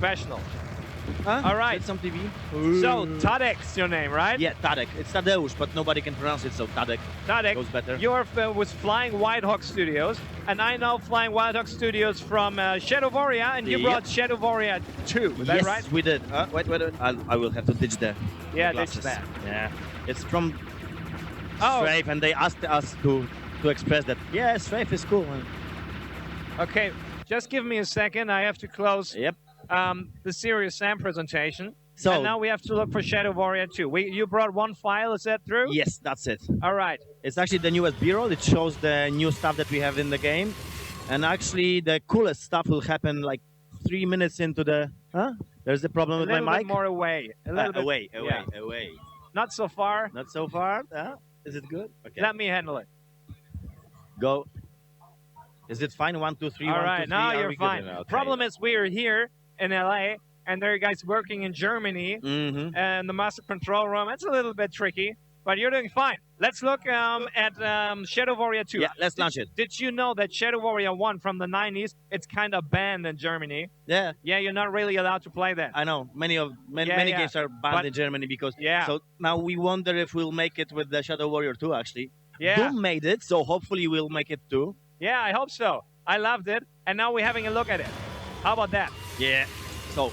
professional. Huh? All right. It's on TV. So, Tadeusz, your name, right? Yeah, Tadek. It's Tadeusz, but nobody can pronounce it, so Tadek Tadeusz, goes better. you're with Flying White Hawk Studios, and I know Flying White Hawk Studios from Shadow Warrior, and you brought Shadow Warrior 2, is that Yes, right? we did. Wait. I will have to ditch the Yeah, glasses. ditch that. Yeah, it's from Oh. Strafe, and they asked us to express that. Yeah, Strafe is cool. Okay, just give me a second. I have to close Yep. the Serious Sam presentation. So And now we have to look for Shadow Warrior 2. You brought one file, is that true? yes, that's it. All right. It's actually the newest B-roll. It shows the new stuff that we have in the game, and actually the coolest stuff will happen like 3 minutes into the. Huh? There's a problem A with my little mic. bit more away. A little bit Away. yeah. Not so far. Not so far. Is it good? Okay. Let me handle it. Go. Is it fine? 1, 2, 3. All 1, 2, right, 3. now Are you're we good? fine. Okay. Problem is we are here in LA, and there are guys working in Germany, Mm-hmm. and the master control room. It's a little bit tricky, but you're doing fine. Let's look at Shadow Warrior 2. Yeah, let's launch it. Did you know that Shadow Warrior 1 from the 90s, it's kind of banned in Germany? Yeah, Yeah, you're not really allowed to play that. I know. Many Yeah, yeah. games are banned But- in Germany because. Yeah. So now we wonder if we'll make it with the Shadow Warrior 2. Actually, Yeah. Doom made it, so hopefully we'll make it too. Yeah, I hope so. I loved it, and now we're having a look at it. How about that? Yeah. So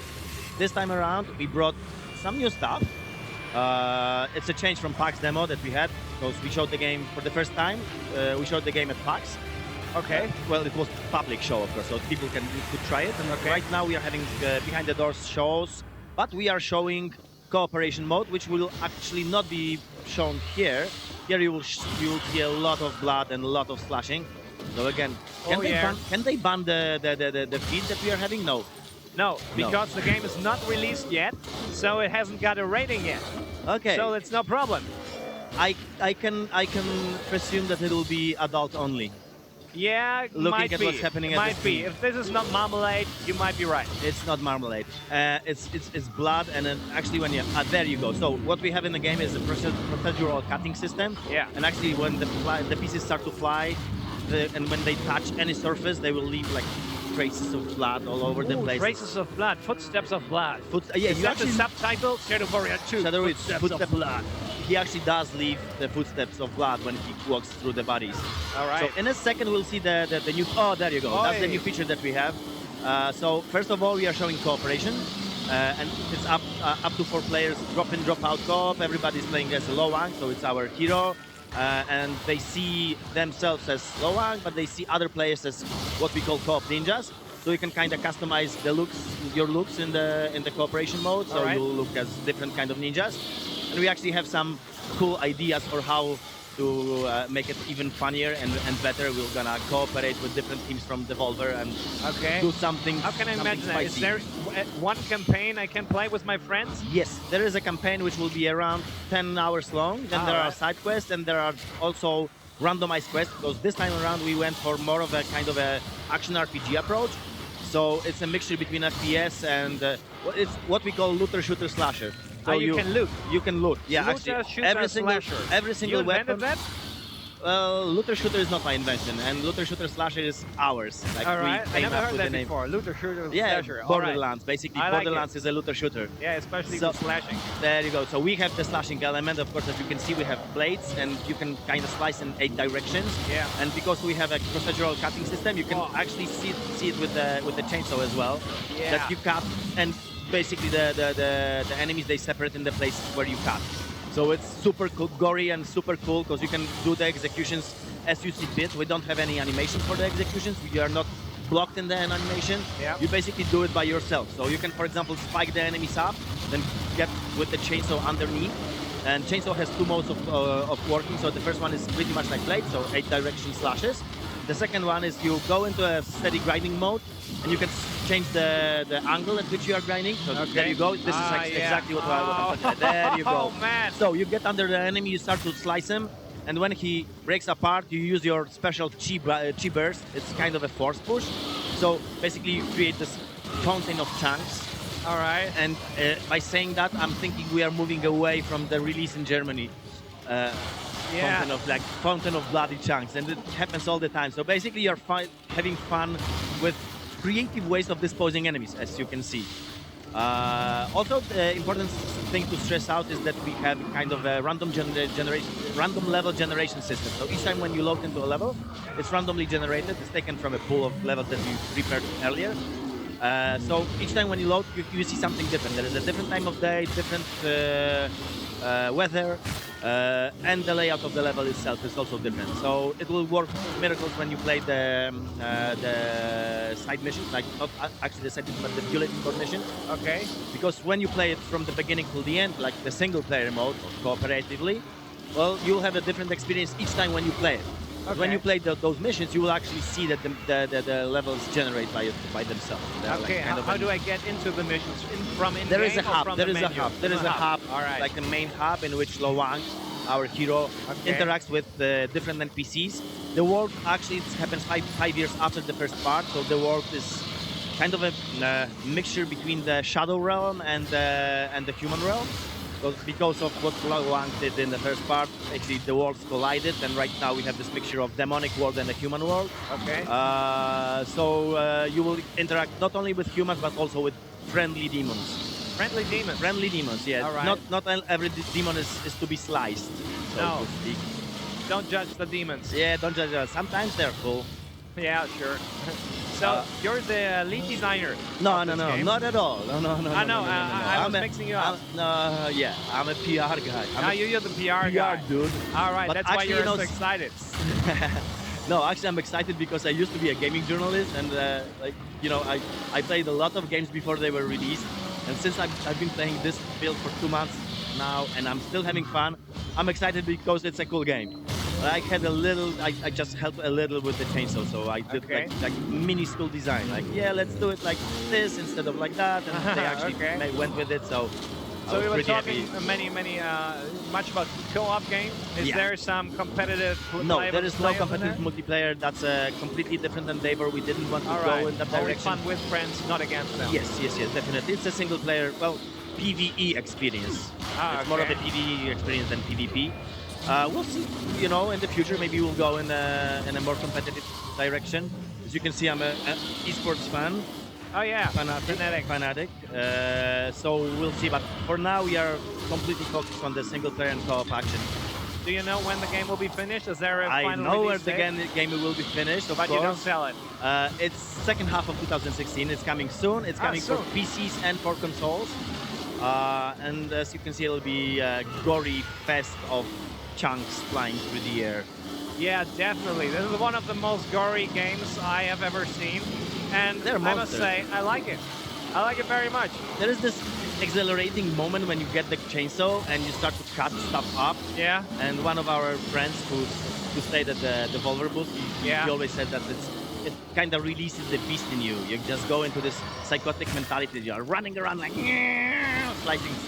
this time around we brought some new stuff. It's a change from PAX demo that we had because we showed the game for the first time. We showed the game at PAX. Okay. Well, it was public show, of course, so people could try it. And Okay. right now we are having behind the doors shows, but we are showing cooperation mode, which will actually not be shown here. Here you will see a lot of blood and a lot of slashing. So again, can they ban the feed that we are having? No. No, because the game is not released yet, so it hasn't got a rating yet. Okay. So it's no problem. I can presume that it will be adult only. Yeah, Looking might at be. what's happening at might the be. screen. If this is not marmalade, you might be right. It's not marmalade. It's blood, and then actually when you there you go. So what we have in the game is a procedural cutting system. Yeah. And actually when the pieces start to fly, and when they touch any surface, they will leave like traces of blood all over the Ooh, place. traces of blood, footsteps of blood. Yeah, Is you that actually the subtitle? Shadow Warrior 2. Shadow Warrior Footsteps of blood. He actually does leave the footsteps of blood when he walks through the bodies. All right. So in a second we'll see the new. Oh, there you go. That's the new feature that we have. So first of all, we are showing cooperation, and it's up to 4 players, drop in, drop out co-op. Everybody's playing as a Lowang, so it's our hero, and they see themselves as Lowang, but they see other players as what we call co-op ninjas. So you can kind of customize your looks in the cooperation mode. So you'll look as different kind of ninjas, and we actually have some cool ideas for how to make it even funnier and better. We're gonna cooperate with different teams from Devolver and do something. How can I imagine that? Is spicy. there one campaign I can play with my friends? Yes, there is a campaign which will be around 10 hours long. Then there are side quests, and there are also randomized quests, because this time around we went for more of a kind of a action RPG approach. So it's a mixture between FPS and it's what we call looter shooter slasher. So you can loot. You can loot. Yeah, Looter, actually, shooter, slasher. every single You invented weapon. that? Looter shooter is not my invention, and looter shooter slasher is ours. Like All right. we I came never up heard with that the name. before. Looter, shooter, Yeah, slasher. All right. Borderlands. Basically, I like Borderlands is a looter shooter. Yeah, especially So- with slashing. There you go. So we have the slashing element. Of course, as you can see, we have blades, and you can kind of slice in 8 directions. Yeah. And because we have a procedural cutting system, you can actually see it with the chainsaw as well. Yeah. That you cut, and basically the enemies, they separate in the place where you cut. So it's super cool, gory and super cool, because you can do the executions as you see fit. We don't have any animation for the executions. We are not blocked in the animation. Yeah. You basically do it by yourself. So you can, for example, spike the enemies up, then get with the chainsaw underneath. And chainsaw has 2 modes of working. So the first one is pretty much like blade, so 8 direction slashes. The second one is you go into a steady grinding mode, and you can change the angle at which you are grinding. So there you go. This is exactly what I'm talking about. There you go. Oh, man. So you get under the enemy, you start to slice him, and when he breaks apart, you use your special chi burst. It's kind of a force push. So basically you create this fountain of chunks. All right. And by saying that, I'm thinking we are moving away from the release in Germany. Fountain of bloody chunks, and it happens all the time. So basically you're having fun with creative ways of disposing enemies, as you can see. Also, the important thing to stress out is that we have kind of a random random level generation system. So each time when you load into a level, it's randomly generated. It's taken from a pool of levels that we prepared earlier. So each time when you load, you see something different. There is a different time of day, different weather, and the layout of the level itself is also different. So it will work miracles when you play the side missions, like not actually the side missions, but the bulletin board missions. Okay. Because when you play it from the beginning till the end, like the single player mode, cooperatively, well, you'll have a different experience each time when you play it. Okay. When you play those missions, you will actually see that the levels generate by themselves. Okay, like how do I get into the missions? From in there is a game or hub. from There the is a menu? hub. There is a hub, All right. like the main hub in which Lowang, our hero, Okay. interacts with the different NPCs. The world actually happens five years after the first part, so the world is kind of a mixture between the Shadow Realm and the human realm. Because of what Lowang did in the first part, actually the worlds collided, and right now we have this mixture of demonic world and a human world. Okay. So you will interact not only with humans but also with friendly demons. Friendly demons. Friendly demons, yeah. All right. Not every demon is to be sliced, so No. to speak. Don't judge the demons. Yeah, don't judge us. Sometimes they're cool. Yeah, sure. So you're the lead designer. No, of no, this no, game. not at all. No, no, no. I no, know. no, no, no, no. I was I'm mixing you up. No, yeah, I'm a PR guy. You're the PR guy. dude. All right, But that's why actually, you're you know, so excited. No, actually, I'm excited because I used to be a gaming journalist, and like you know, I played a lot of games before they were released, and since I've been playing this build for 2 months now, and I'm still having fun. I'm excited because it's a cool game. I had a little, I just helped a little with the chainsaw, so I did Okay. like mini school design. Like, yeah, let's do it like this instead of like that, and they actually Okay. went with it. So, I So was we were pretty talking happy. much about co-op game. Is Yeah. there some competitive No, play there is no play over competitive there? multiplayer. That's a completely different endeavor. We didn't want to All go right. in that Only direction. fun with friends, not against them. Yes, definitely. It's a single player, well, PvE experience. Ah, It's more of a okay. PvE experience than PvP. We'll see, you know, in the future, maybe we'll go in a more competitive direction. As you can see, I'm a esports fan. Oh yeah. Fanatic. So we'll see, but for now, we are completely focused on the single player and co-op action. Do you know when the game will be finished? Is there a I final know where release the date? game will be finished, of But course. you don't sell it. It's second half of 2016. It's coming soon. It's coming for soon. PCs and for consoles. And as you can see, it'll be a gory fest of chunks flying through the air. Yeah, definitely. This is one of the most gory games I have ever seen. And They're I must monsters. say, I like it. I like it very much. There is this exhilarating moment when you get the chainsaw and you start to cut stuff up. Yeah. And one of our friends who stayed at the Volver booth, he always said that it kind of releases the beast in you. You just go into this psychotic mentality. You are running around like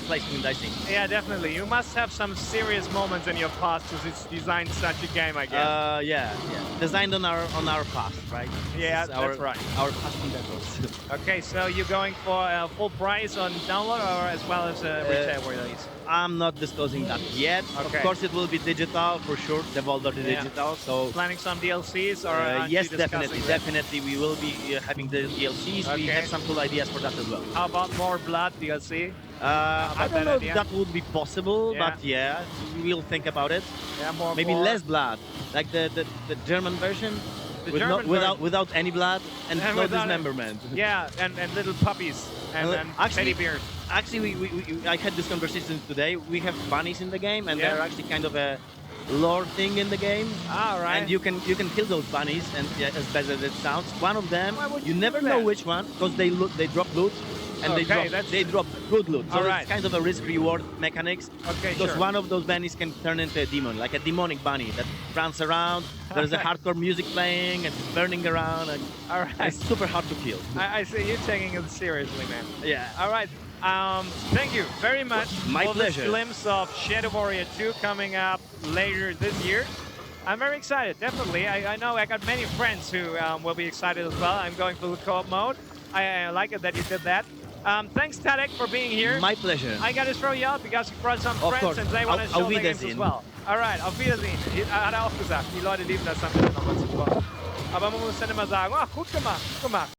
slicing and dicing. Yeah, definitely. You must have some serious moments in your past to design such a game, I guess. Yeah. Designed on our past, right? Yeah, This is that's right. Our past endeavors. Okay, so you're going for full price on download or as well as retail release? I'm not disclosing that yet. Okay. Of course, it will be digital for sure. Devolver digital. So Planning some DLCs or aren't yes, you discussing definitely, we will be having the DLCs. We Okay. have some cool ideas for that as well. How about more blood DLC? I about don't that know idea? if that would be possible, Yeah. but yeah, we'll think about it. Yeah, more. Maybe more. less blood, like the German version, The with German version. without any blood and And no without it. dismemberment. Yeah, and little puppies and Actually- teddy bears. Actually, I had this conversation today. We have bunnies in the game, and Yeah. they're actually kind of a lore thing in the game. All right. And you can kill those bunnies, and yeah, as bad as it sounds, one of them Why would you you never do know that? which one because they drop loot, and Okay, they drop good loot. So All right. it's kind of a risk reward mechanics. Okay, Because sure. one of those bunnies can turn into a demon, like a demonic bunny that runs around. There's a hardcore music playing and burning around, and All right. it's super hard to kill. I see you're taking it seriously, man. Yeah. All right. Thank you very much My for pleasure. this glimpse of Shadow Warrior 2 coming up later this year. I'm very excited, definitely. I know I got many friends who will be excited as well. I'm going for the co-op mode. I like it that you did that. Thanks, Tadeusz, for being here. My pleasure. I got to throw you out because you brought some Of friends course. and they want to Auf show the games as Wiedersehen. well. Alright, auf Wiedersehen. Hat er auch gesagt. Die Leute lieben das, haben wir nochmal zuvor. Aber man muss dann immer sagen, ach, gut gemacht, gut gemacht.